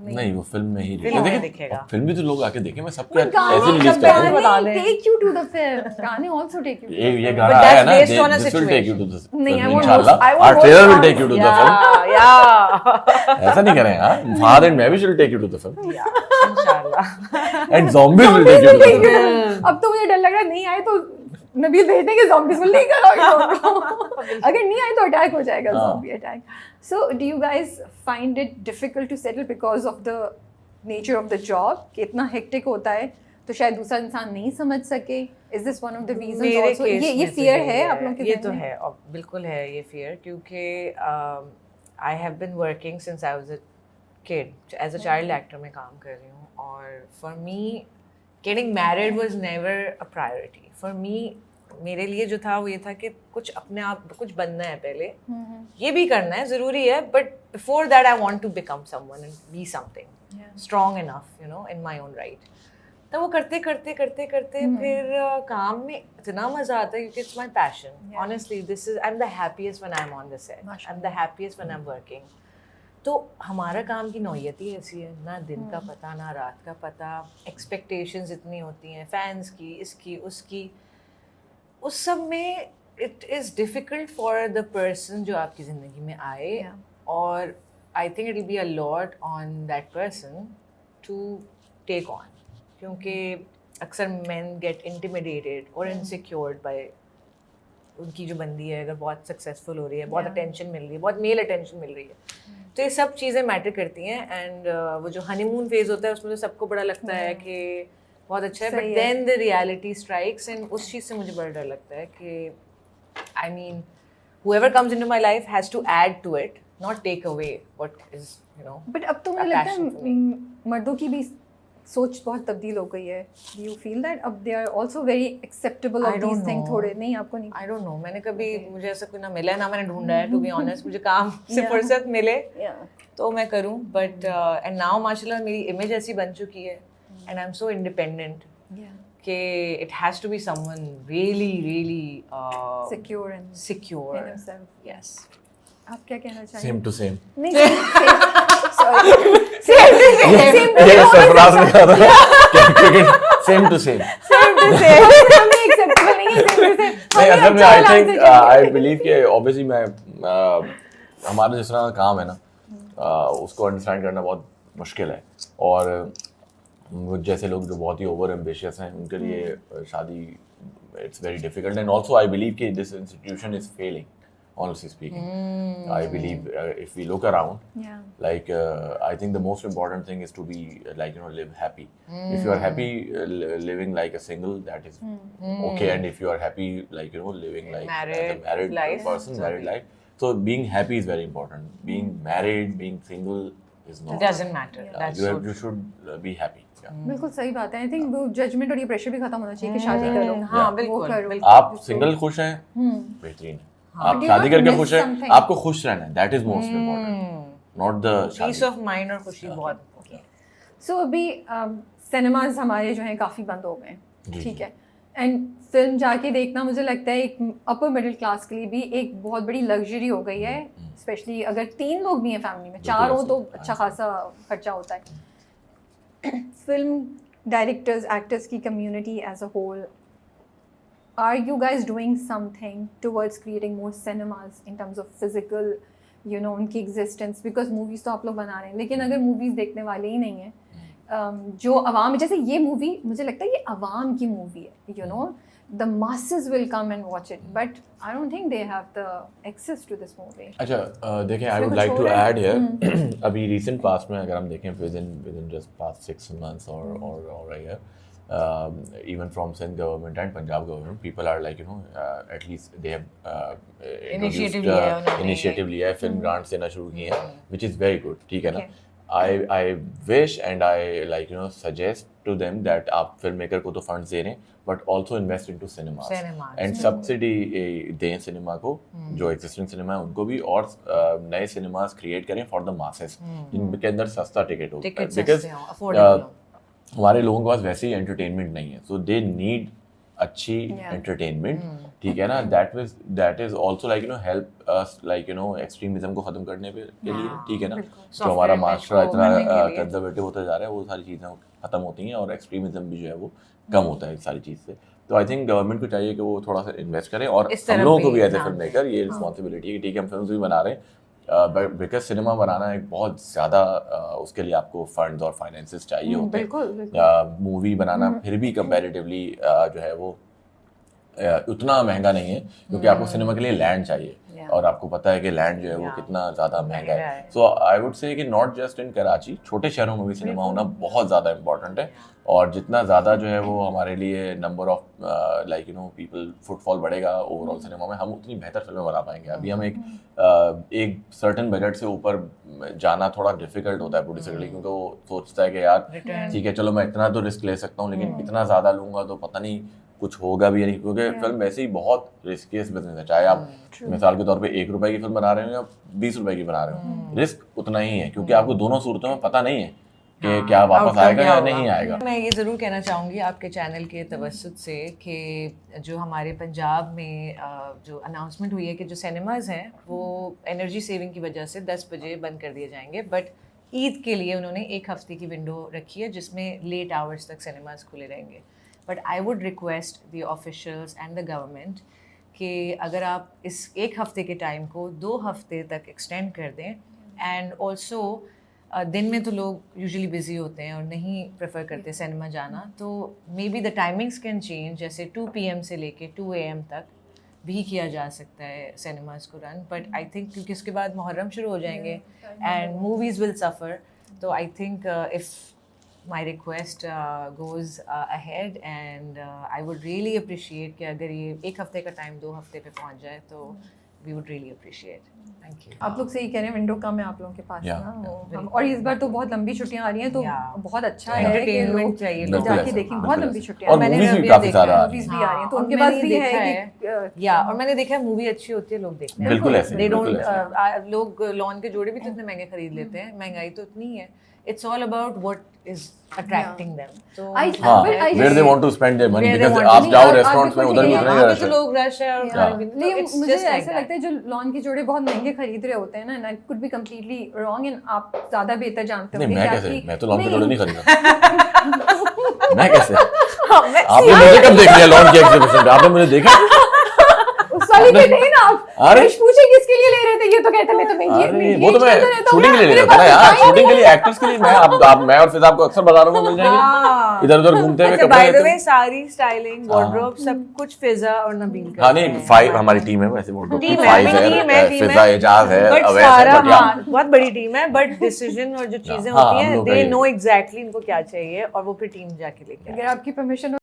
नहीं वो फिल्म में ही फिल्म में देखिए दिखेगा। फिल्म भी तो लोग आके देखें मैं सबके गाने ऐसे रिलीज सब कर रहा हूँ बता गाने दें। take you to the film. गाने also take you to the ये film. गाना But आया that's ना based on a this will take you to the नहीं, I film want इंशाल्लाह I want our both trailer will songs. take you to the film Yeah. ऐसा नहीं करें यार फहद एंड मैं भी should take you to the film इंशाल्लाह। and zombies will take you to the Take you film to the- अब तो मुझे डर लग रहा है नहीं आए तो नबील भेज देंगे zombies को नहीं करो अगर नहीं आए तो अटैक हो जाएगा हाँ। zombie attack. So do you guys find it difficult to settle because of the nature of the job कि इतना hectic होता है तो शायद दूसरा इंसान नहीं समझ सके? Is this one of the reasons मेरे also? केस ये में तो fear यही है आप लोगों के ये ज़हन तो में? है और बिल्कुल है ये फियर क्योंकि I have been working since I was a kid as a child actor में काम कर रही हूँ और for me getting married was never a priority for me मेरे लिए जो था वो ये था कि कुछ अपने आप कुछ बनना है पहले ये भी करना है ज़रूरी है but before that I want to become someone and be something strong enough you know in my own right तो वो करते करते करते करते फिर काम में इतना मजा आता है क्योंकि it's my passion honestly this is I am the happiest when I am on the set I am the happiest when I am working तो हमारा काम की नौयत ही ऐसी है ना दिन का पता ना रात का पता एक्सपेक्टेशंस इतनी होती हैं फैंस की इसकी उसकी उस सब में it is difficult for the person जो आपकी ज़िंदगी में आए और I think it will be a lot on that person to take on क्योंकि अक्सर मैन गेट इंटिमिडेटेड और इनसिक्योर्ड बाय उनकी जो बंदी है अगर बहुत सक्सेसफुल हो रही है बहुत अटेंशन मिल रही है बहुत मेल अटेंशन मिल रही है तो ये सब चीज़ें मैटर करती हैं एंड वो जो हनीमून फेज होता है उसमें तो सबको बड़ा लगता है कि बहुत अच्छा है but then the reality strikes and उस चीज़ से मुझे बड़ा डर लगता है कि I mean whoever comes into my life has to add to it not take away what is you know but अब तो मुझे लगता है मर्दों की भी सोच बहुत तब्दील हो गई है. Do you feel that अब they are also very acceptable of these things थोड़े नहीं आपको नहीं? I don't know मैंने कभी मुझे ऐसा कोई ना मिला है ना मैंने ढूंढा है to be honest मुझे काम से फुर्सत मिले तो मैं करूं but and now माशाल्लाह मेरी इमेज ऐसी बन चुकी है and I'm so independent कि it has to be someone really Secure and secure in himself. yes आप क्या कहना चाहेंगे? same to same नहीं sorry same ये सरफराज ने कहा था क्रिकेट same to same हमें acceptable नहीं है same to same. नहीं असल में आई थिंक आई बिलीव कि ऑब्वियसली मैं हमारा जिस तरह का काम है ना उसको अंडरस्टैंड करना बहुत मुश्किल है और वो जैसे लोग जो बहुत ही ओवर एम्बिशियस हैं उनके लिए शादी it's very difficult and also I believe कि this institution is failing honestly speaking I believe if we look around like I think the most important thing is to be like you know live happy if you are happy living like a single that is okay and if you are happy like you know living like as a married life. person married life so being happy is very important being married being single is not it doesn't matter that's so you should be happy बिल्कुल सही बात है. I think वो judgement और ये pressure भी खत्म होना चाहिए कि शादी करो. हाँ वो बिल्कुल करो. बिल्कुल आप सिंगल खुश हैं बेहतरीन है आप Do you शादी not करके miss खुश हैं something? आपको खुश रहना है that is most important not the peace of mind और खुशी बहुत सो अभी सिनेमाज हमारे जो हैं काफ़ी बंद हो गए जी, ठीक है एंड फिल्म जाके देखना मुझे लगता है एक अपर मिडिल क्लास के लिए भी एक बहुत बड़ी लग्जरी हो गई है स्पेशली अगर 3 लोग भी हैं फैमिली में 4 हो तो अच्छा खासा खर्चा होता है. फिल्म डायरेक्टर्स एक्टर्स की community as a whole are you guys doing something towards creating more cinemas in terms of physical you know उनकी existence because movies तो आप लोग बना रहे हैं लेकिन अगर movies देखने वाले ही नहीं हैं जो अवाम जैसे ये मूवी मुझे लगता है ये अवाम की मूवी है you know the masses will come and watch it but I don't think they have the access to this movie. अच्छा देखें आई इसमें वुड कुछ लाइक हो टू रहा है? ऐड हियर अभी रिसेंट पास्ट में अगर हम देखें within just past 6 months or a year even from Sindh government and Punjab government people are like you know at least they have initiative लिया है film grants देना शुरू किए हैं which is very good ठीक है ना. I wish and I like you know suggest to them that आप फिल्म मेकर को तो फंड्स दे रहे हैं but also invest into cinemas and subsidy दें सिनेमा को जो existing सिनेमा है उनको भी और नए सिनेमास क्रिएट करें for the masses जिनके अंदर सस्ता टिकट हो because हमारे लोगों के पास वैसे ही एंटरटेनमेंट नहीं है सो दे नीड अच्छी Yeah. एंटरटेनमेंट, ठीक है ना, that is also like help us like extremism को खत्म करने के लिए, ठीक है ना, बिल्कुल। जो हमारा Software माशरा को इतना बनने के लिए। कंजर्वेटिव होता जा रहा है, वो सारी चीज़ें खत्म होती हैं और एक्सट्रीमिज्म भी जो है वो कम होता है इस सारी चीज़ से। तो आई थिंक गवर्नमेंट को चाहिए कि वो थोड़ा सा इन्वेस्ट करे, और इस हम तरफ लोगों को भी भी एज ए ध्यान फिल्म दें। मेकर ये रिस्पॉन्सिबिलिटी है कि ठीक है हम फिल्म भी बना रहे हैं, बिकॉज सिनेमा बनाना एक बहुत ज़्यादा उसके लिए आपको फंड्स और फाइनेंसेस चाहिए होते हैं। बिल्कुल मूवी बनाना फिर भी कंपैरेटिवली जो है वो उतना महंगा नहीं है, क्योंकि आपको सिनेमा के लिए लैंड चाहिए, Yeah. और आपको पता है कि लैंड जो है वो Yeah. कितना ज़्यादा महंगा महंगा है। है। सो आई वुड से कि नॉट जस्ट इन कराची, छोटे शहरों में भी सिनेमा होना बहुत ज़्यादा इंपॉर्टेंट है, और जितना ज़्यादा जो है वो हमारे लिए number of like people footfall बढ़ेगा ओवरऑल सिनेमा में, हम उतनी बेहतर फिल्में बना पाएंगे। अभी हम एक सर्टन बजट से ऊपर जाना थोड़ा डिफिकल्ट होता है प्रोड्यूसर के लिए, क्योंकि वो सोचता है कि यार Return. ठीक है चलो मैं इतना तो रिस्क ले सकता हूँ, लेकिन इतना ज़्यादा लूँगा तो पता नहीं कुछ होगा भी या नहीं, क्योंकि फिल्म वैसे ही बहुत रिस्कियस बिजनेस है। चाहे आप मिसाल के तौर पे 1 रुपए की फिल्म बना रहे हो या 20 रुपए की बना रहे हो, रिस्क उतना ही है, क्योंकि आपको दोनों सूरतों में पता नहीं है कि क्या वापस outcome आएगा क्या या होगा। नहीं आएगा। मैं ये ज़रूर कहना चाहूँगी आपके चैनल के तवज्जुद से कि जो हमारे पंजाब में जो अनाउंसमेंट हुई है कि जो सिनेमाज़ हैं वो एनर्जी सेविंग की वजह से 10 बजे बंद कर दिए जाएंगे, बट ईद के लिए उन्होंने 1 हफ्ते की विंडो रखी है जिसमें लेट आवर्स तक सिनेमाज खुले रहेंगे। But I would request the officials and the government कि अगर आप इस 1 हफ्ते के टाइम को 2 हफ्ते तक एक्सटेंड कर दें, एंड ऑल्सो दिन में तो लोग यूजुअली बिजी होते हैं और नहीं प्रेफर करते सिनेमा जाना, तो may be the timings can change, जैसे 2 PM से लेके 2 AM तक भी किया जा सकता है सिनेमाज को रन। बट आई थिंक क्योंकि उसके बाद मुहर्रम शुरू हो जाएंगे एंड मूवीज़ विल सफ़र, तो I think if my request goes ahead, and I would really appreciate कि अगर ये 1 हफ्ते का टाइम 2 हफ्ते पे पहुंच जाए तो we would really appreciate. Thank you. आप लोग सही कह रहे हैं, विंडो कम है आप लोगों के पास Yeah, ना, वो yeah, हम और इस बार तो बहुत लंबी छुट्टियां आ रही हैं, तो Yeah. बहुत अच्छा है कि Entertainment लोग चाहिए बिल्कुल जाके ऐसा, देखें। बहुत बिल्कुल लंबी ऐसा। छुट्टियां और मैंने मूवीज भी अभी काफी देखा सारा है, आ रही मूवीज हैं। भी आ रही हैं, तो और उनके पास मैंने भी है देखा कि या और मैंने देखा है मूवी अच्छी होती है, लोग देखते हैं। बिल्कुल ऐसे, They बिल्कुल don't, ऐसे। लोग लॉन के जोड़े भी तो इतने महंगे खरीद लेते हैं, महंगाई तो इतनी है। It's all about what is attracting them. तो I- हाँ, but I where they just- want to spend their money, Where they because want to- आप नहीं, जाओ आप रेस्टोरेंट्स में, बिल्कुल उधर भी ठीक उतना है, ही वहाँ पे रश तो है। लोग रश है और Yeah. खाने पीने, तो लेकिन it's मुझे just like ऐसा that. लगता है जो लॉन के जोड़े बहुत महंगे खरीद रहे होते हैं ना, and could be completely wrong, and आप ज्यादा बेहतर जानते नहीं, होंगे मैं कि कैसे, आपकी- मैं तो लॉन के नहीं, जोड़े नहीं खरीदा। मैं कैसे? हाँ, मैं आपने मुझे कब देख लिया लॉन के एग्जीबिशन पे? आपने मुझे देखा? उस वाली पे नहीं ना आप। अरे! रश पूछे किसके लिए ले रहे थे, ये तो कहते मैं तो महंगी अरे महंगी वो तो मैं चीज़ें लेता हूँ शूटिंग ना, के लिए मेरे लेता था ना पास यार, time शूटिंग के नहीं लिए, एक्टर्स के लिए। मैं और फिजा आपको अक्सर बाजारों में मिल जाएंगे, हाँ। इधर उधर घूमते हुए अच्छा, कपड़े by the लेते way, हुए। सारी स्टाइलिंग, वार्डरोब, सब कुछ फिजा और नबील करते हाँ नहीं, हैं। 5 हमारी टीम है, वैसे वो टीम है, फाइव मेरी टीम है, टीम फिजा, है। एजाज है, But अवैस है, सारा, but yeah, हाँ, बहुत बड़ी टीम है, बट डिसीजन और जो चीजें हाँ, होती हम हैं, लोग का दे ये- नो एग्जैक्टली इनको क्या चाहिए, और वो फिर टीम जाके लेके आए। अगर आपकी परमिशन